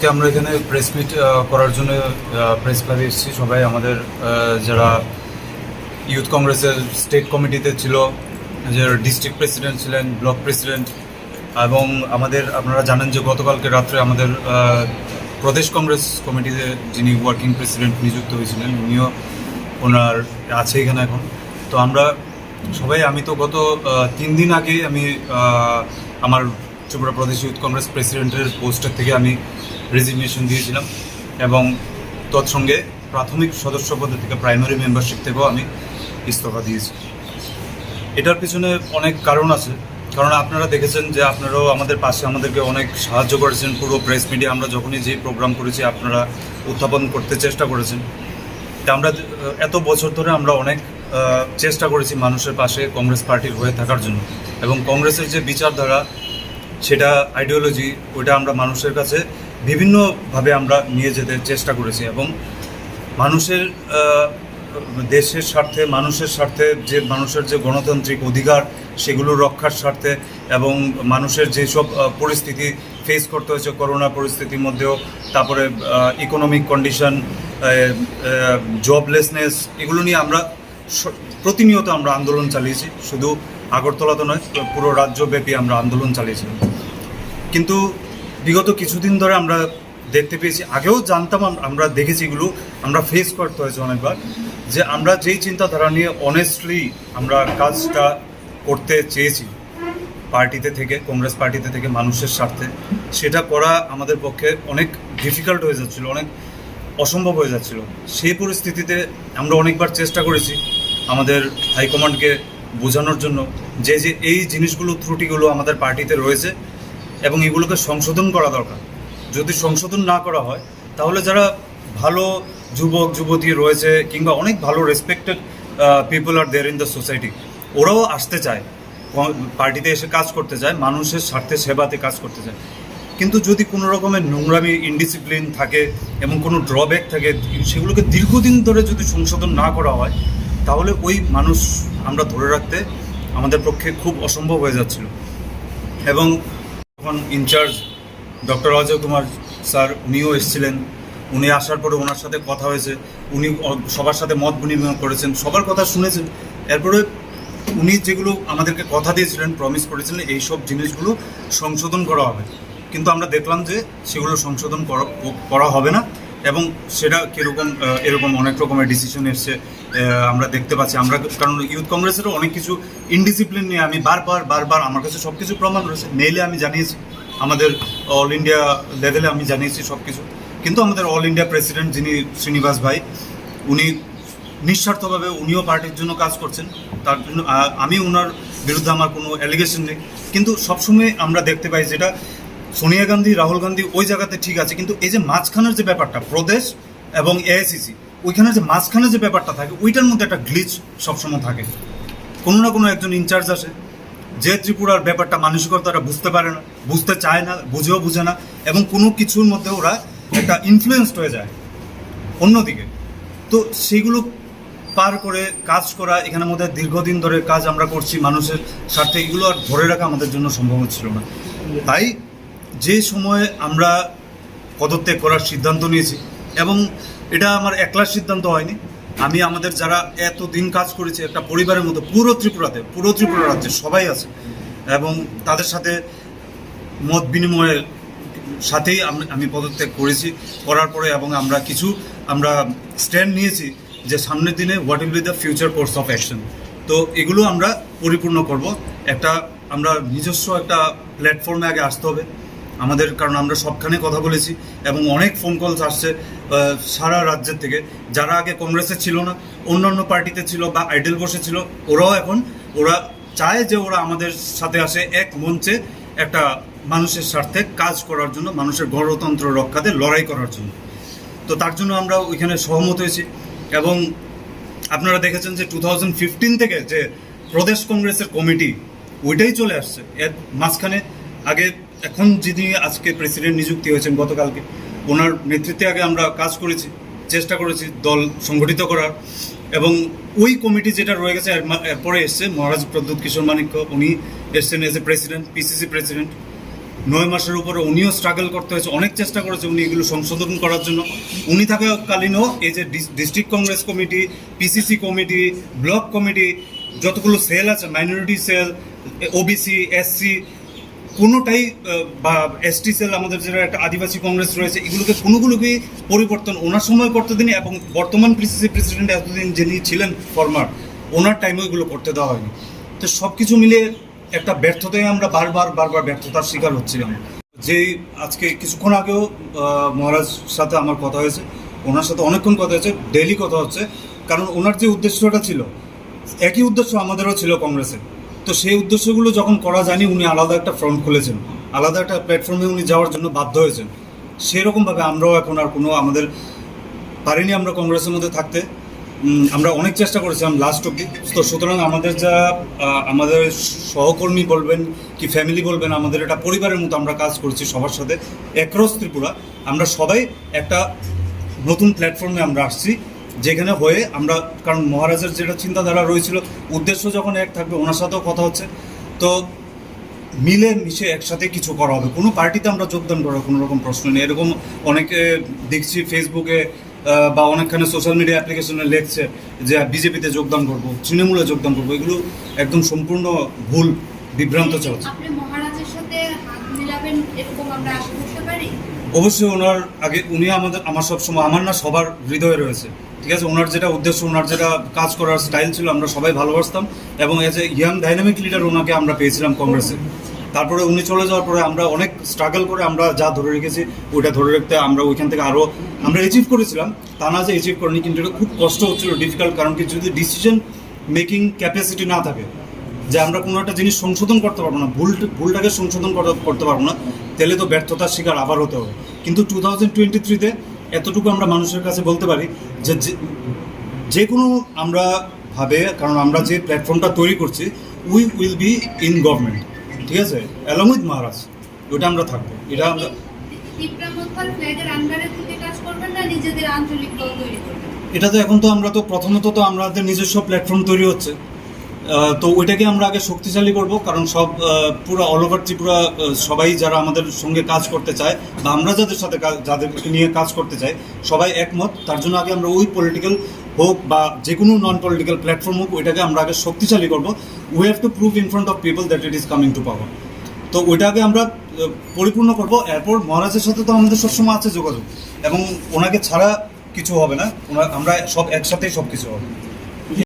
আজকে আমরা এখানে প্রেস মিট করার জন্য প্রেস ক্লাবে এসেছি সবাই আমাদের যারা ইউথ কংগ্রেসের স্টেট কমিটিতে ছিল, যে ডিস্ট্রিক্ট প্রেসিডেন্ট ছিলেন, ব্লক প্রেসিডেন্ট, এবং আমাদের আপনারা জানেন যে গতকালকে রাত্রে আমাদের প্রদেশ কংগ্রেস কমিটিতে যিনি ওয়ার্কিং প্রেসিডেন্ট নিযুক্ত হয়েছিলেন উনিও ওনার আছে এখানে এখন। তো আমরা সবাই, আমি তো গত 3 দিন আগে আমি আমার ত্রিপুরা প্রদেশ ইউথ কংগ্রেস প্রেসিডেন্টের পোস্টের থেকে আমি রেজিগনেশন দিয়েছিলাম এবং তৎসঙ্গে প্রাথমিক সদস্য পদে থেকে প্রাইমারি মেম্বারশিপ থেকেও আমি ইস্তফা দিয়েছি। এটার পিছনে অনেক কারণ আছে, কারণ আপনারা দেখেছেন যে আপনারাও আমাদের পাশে আমাদেরকে অনেক সাহায্য করেছেন। পুরো প্রেস মিডিয়া আমরা যখনই যে প্রোগ্রাম করেছি আপনারা উত্থাপন করতে চেষ্টা করেছেন। তা আমরা এত বছর ধরে আমরা অনেক চেষ্টা করেছি মানুষের পাশে কংগ্রেস পার্টির হয়ে থাকার জন্য, এবং কংগ্রেসের যে বিচারধারা, সেটা আইডিওলজি, ওইটা আমরা মানুষের কাছে বিভিন্নভাবে আমরা নিয়ে যেতে চেষ্টা করেছি, এবং মানুষের দেশের স্বার্থে, মানুষের স্বার্থে, যে মানুষের যে গণতান্ত্রিক অধিকার সেগুলো রক্ষার স্বার্থে, এবং মানুষের যেসব পরিস্থিতি ফেস করতে হয়েছে করোনা পরিস্থিতির মধ্যেও, তারপরে ইকোনমিক কন্ডিশন, জবলেসনেস, এগুলো নিয়ে আমরা প্রতিনিয়ত আমরা আন্দোলন চালিয়েছি। শুধু আগরতলাতে নয়, পুরো রাজ্যব্যাপী আমরা আন্দোলন চালিয়েছিলাম। কিন্তু বিগত কিছুদিন ধরে আমরা দেখতে পেয়েছি, আগেও জানতাম, আমরা দেখেছি, এগুলো আমরা ফেস করতে হয়েছে অনেকবার, যে আমরা যেই চিন্তাধারা নিয়ে অনেস্টলি আমরা কাজটা করতে চেয়েছি পার্টিতে থেকে, কংগ্রেস পার্টিতে থেকে মানুষের স্বার্থে, সেটা করা আমাদের পক্ষে অনেক ডিফিকাল্ট হয়ে যাচ্ছিল, অনেক অসম্ভব হয়ে যাচ্ছিল। সেই পরিস্থিতিতে আমরা অনেকবার চেষ্টা করেছি আমাদের হাইকমান্ডকে বোঝানোর জন্য যে এই জিনিসগুলো, ত্রুটিগুলো আমাদের পার্টিতে রয়েছে এবং এগুলোকে সংশোধন করা দরকার। যদি সংশোধন না করা হয় তাহলে যারা ভালো যুবক যুবতী রয়েছে কিংবা অনেক ভালো respected people are there in the society, ওরাও আসতে চায়, পার্টিতে এসে কাজ করতে চায়, মানুষের স্বার্থে সেবাতে কাজ করতে চায়। কিন্তু যদি কোনো রকমের নোংরামি, ইনডিসিপ্লিন থাকে এবং কোনো ড্রব্যাক থাকে, সেগুলোকে দীর্ঘদিন ধরে যদি সংশোধন না করা হয় তাহলে ওই মানুষ আমরা ধরে রাখতে আমাদের পক্ষে খুব অসম্ভব হয়ে যাচ্ছিল। এবং তখন in charge doctor Ajay Kumar sir, উনিও এসেছিলেন। উনি আসার পরে ওনার সাথে কথা হয়েছে, উনি সবার সাথে মত বিনিময় করেছেন, সবার কথা শুনেছেন। এরপরে উনি যেগুলো আমাদেরকে কথা দিয়েছিলেন, প্রমিস করেছিলেন, এইসব জিনিসগুলো সংশোধন করা হবে। কিন্তু আমরা দেখলাম যে সেগুলো সংশোধন করা হবে না, এবং সেটা কীরকম এরকম অনেক রকমের ডিসিশন এসছে আমরা দেখতে পাচ্ছি। আমরা, কারণ ইউথ কংগ্রেসেরও অনেক কিছু ইনডিসিপ্লিন নিয়ে আমি বারবার আমার কাছে সব কিছু প্রমাণ রয়েছে, মেইলে আমি জানিয়েছি, আমাদের অল ইন্ডিয়া লেভেলে আমি জানিয়েছি সব কিছু। কিন্তু আমাদের অল ইন্ডিয়া প্রেসিডেন্ট যিনি শ্রীনিবাস ভাই, উনি নিঃস্বার্থভাবে উনিও পার্টির জন্য কাজ করছেন, তার জন্য আমি ওনার বিরুদ্ধে আমার কোনো অ্যালিগেশন নেই। কিন্তু সবসময় আমরা দেখতে পাই যেটা সোনিয়া গান্ধী, রাহুল গান্ধী ওই জায়গাতে ঠিক আছে, কিন্তু এই যে মাঝখানের যে ব্যাপারটা, প্রদেশ এবং এআইসিসি, ওইখানে যে মাঝখানে যে ব্যাপারটা থাকে, ওইটার মধ্যে একটা গ্লিচ সবসময় থাকে। কোনো না কোনো একজন ইনচার্জ আসে যে ত্রিপুরার ব্যাপারটা, মানসিকতাটা বুঝতে পারে না, বুঝতে চায় না, বুঝেও বুঝে না, এবং কোনো কিছুর মধ্যে ওরা একটা ইনফ্লুয়েসড হয়ে যায় অন্যদিকে। তো সেইগুলো পার করে কাজ করা, এখানের মধ্যে দীর্ঘদিন ধরে কাজ আমরা করছি মানুষের স্বার্থে, এগুলো আর ধরে রাখা আমাদের জন্য সম্ভব হচ্ছিল না। তাই যে সময়ে আমরা পদত্যাগ করার সিদ্ধান্ত নিয়েছি, এবং এটা আমার একলার সিদ্ধান্ত হয়নি, আমি আমাদের যারা এতদিন কাজ করেছি একটা পরিবারের মতো, পুরো ত্রিপুরা রাজ্যে সবাই আছে, এবং তাদের সাথে মত বিনিময়ের সাথেই আমি পদত্যাগ করার পরে, এবং আমরা স্ট্যান্ড নিয়েছি যে সামনের দিনে what will be the future course of action. তো এগুলো আমরা পরিপূর্ণ করব। আমরা নিজস্ব একটা প্ল্যাটফর্মে আগে আসতে হবে আমাদের, কারণ আমরা সবখানে কথা বলেছি এবং অনেক ফোন কলস আসছে সারা রাজ্যের থেকে, যারা আগে কংগ্রেসে ছিল না, অন্যান্য পার্টিতে ছিল বা আইডল বসেছিল, ওরা চায় যে ওরা আমাদের সাথে আসে এক মঞ্চে একটা মানুষের স্বার্থে কাজ করার জন্য, মানুষের গণতন্ত্র রক্ষাতে লড়াই করার জন্য। তো তার জন্য আমরা ওইখানে সহমত হয়েছি। এবং আপনারা দেখেছেন যে 2015 থেকে যে প্রদেশ কংগ্রেসের কমিটি, ওইটাই চলে আসছে। এর মাঝখানে আগে, এখন যিনি আজকে প্রেসিডেন্ট নিযুক্তি হয়েছেন গতকালকে, ওনার নেতৃত্বে আগে আমরা কাজ করেছি, চেষ্টা করেছি দল সংগঠিত করার, এবং ওই কমিটি যেটা রয়ে গেছে এরপরে এসছে মহারাজ প্রদ্যুৎ কিশোর মানিক্য, উনি এসছেন as a president, PCC president. 9 মাসের উপরে উনিও স্ট্রাগল করতে হয়েছে, অনেক চেষ্টা করেছে উনি এগুলো সংশোধন করার জন্য। উনি থাকাকালীনও এই যে district Congress committee, PCC committee, block committee, যতগুলো সেল আছে, মাইনরিটি সেল, ওবিসি, এসসি, কোনোটাই বা এসটি সেল, আমাদের যেটা একটা আদিবাসী কংগ্রেস রয়েছে, এগুলোকে কোনোগুলোকেই পরিবর্তন ওনার সময় করতে দিনই, এবং বর্তমান পিসিসি প্রেসিডেন্ট এতদিন যিনি ছিলেন ফরমার, ওনার টাইমেও এগুলো করতে দেওয়া হয়নি। তো সব কিছু মিলিয়ে একটা ব্যর্থতায় আমরা বারবার ব্যর্থতার শিকার হচ্ছিলাম। যেই আজকে কিছুক্ষণ আগেও মহারাজ সাথে আমার কথা হয়েছে, ওনার সাথে অনেকক্ষণ কথা হয়েছে, ডেইলি কথা হচ্ছে, কারণ ওনার যে উদ্দেশ্যটা ছিল একই উদ্দেশ্য আমাদেরও ছিল কংগ্রেসের। তো সেই উদ্দেশ্যগুলো যখন করা যায়নি, উনি আলাদা একটা ফ্রন্ট খুলেছেন, আলাদা একটা প্ল্যাটফর্মে উনি যাওয়ার জন্য বাধ্য হয়েছেন। সেরকমভাবে আমরাও এখন আর কোনো আমাদের পারিনি আমরা কংগ্রেসের মধ্যে থাকতে। আমরা অনেক চেষ্টা করেছিলাম লাস্ট অব্দি। তো সুতরাং আমাদের যা আমাদের সহকর্মী বলবেন কি ফ্যামিলি বলবেন, আমাদের এটা পরিবারের মতো আমরা কাজ করছি সবার সাথে অ্যাক্রস ত্রিপুরা। আমরা সবাই একটা নতুন প্ল্যাটফর্মে আমরা আসছি, যেখানে হয়ে আমরা, কারণ মহারাজের যেটা চিন্তাধারা রয়েছিল, উদ্দেশ্য যখন এক থাকবে, ওনার সাথেও কথা হচ্ছে, তো মিলে মিশে একসাথে কিছু করা হবে। কোনো পার্টিতে আমরা যোগদান করার কোনো রকম প্রশ্ন নেই। এরকম অনেকে দেখছি ফেসবুকে বা অনেকখানে সোশ্যাল মিডিয়া অ্যাপ্লিকেশনে লেখছে যে বিজেপিতে যোগদান করবো, তৃণমূলে যোগদান করবো। এগুলো একদম সম্পূর্ণ ভুল, বিভ্রান্ত চলছে। আপনি মহারাজের সাথে হাত মিলাবেন এরকম আমরা আশা করতে পারি? অবশ্যই ওনার আগে উনি আমার সবসময়, আমার না সবার হৃদয়ে রয়েছে, ঠিক আছে। ওনার যেটা উদ্দেশ্য, ওনার যেটা কাজ করার স্টাইল ছিল, আমরা সবাই ভালোবাসতাম, এবং as a young dynamic leader ওনাকে আমরা পেয়েছিলাম কংগ্রেসে। তারপরে উনি চলে যাওয়ার পরে আমরা অনেক স্ট্রাগল করে আমরা যা ধরে রেখেছি ওইটা ধরে রাখতে আমরা ওইখান থেকে আরও আমরা অ্যাচিভ করেছিলাম, তা না যে অ্যাচিভ করিনি, কিন্তু এটা খুব কষ্ট হচ্ছিল, ডিফিকাল্ট। কারণ কি, যদি ডিসিশন মেকিং ক্যাপাসিটি না থাকে, যে আমরা কোনো একটা জিনিস সংশোধন করতে পারবো না, ভুলটাকে সংশোধন করতে পারবো না, তাহলে তো ব্যর্থতার শিকার আবার হতে হবে। কিন্তু 2023-তে এতটুকু আমরা মানুষের কাছে বলতে পারি যে যে কোনো আমরা ভাবে, কারণ আমরা যে প্ল্যাটফর্মটা তৈরি করছি, we will be in government, ঠিক আছে, অ্যালং উইথ মহারাজ, ওটা আমরা থাকবো। এটা আমরা তীব্রামত্তার ফ্ল্যাগের আন্ডারে থেকে কাজ করবেন না নিজেদের আঞ্চলিক দল তৈরি করবেন? এটা তো এখন তো আমরা তো প্রথমত তো আমাদের নিজস্ব প্ল্যাটফর্ম তৈরি হচ্ছে, তো ওইটাকে আমরা আগে শক্তিশালী করব। কারণ সব পুরো অল ওভার ত্রিপুরা সবাই যারা আমাদের সঙ্গে কাজ করতে চায়, বা আমরা যাদের সাথে যাদেরকে নিয়ে কাজ করতে চাই, সবাই একমত। তার জন্য আগে আমরা ওই পলিটিক্যাল হোক বা যে কোনো নন পলিটিক্যাল প্ল্যাটফর্ম হোক, ওইটাকে আমরা আগে শক্তিশালী করবো। We have to prove in front of people that it is coming to power. তো ওইটাকে আমরা পরিপূর্ণ করব। এরপর মহারাজের সাথে তো আমাদের সবসময় আছে যোগাযোগ, এবং ওনাকে ছাড়া কিছু হবে না, আমরা সব একসাথেই সব কিছু হবে।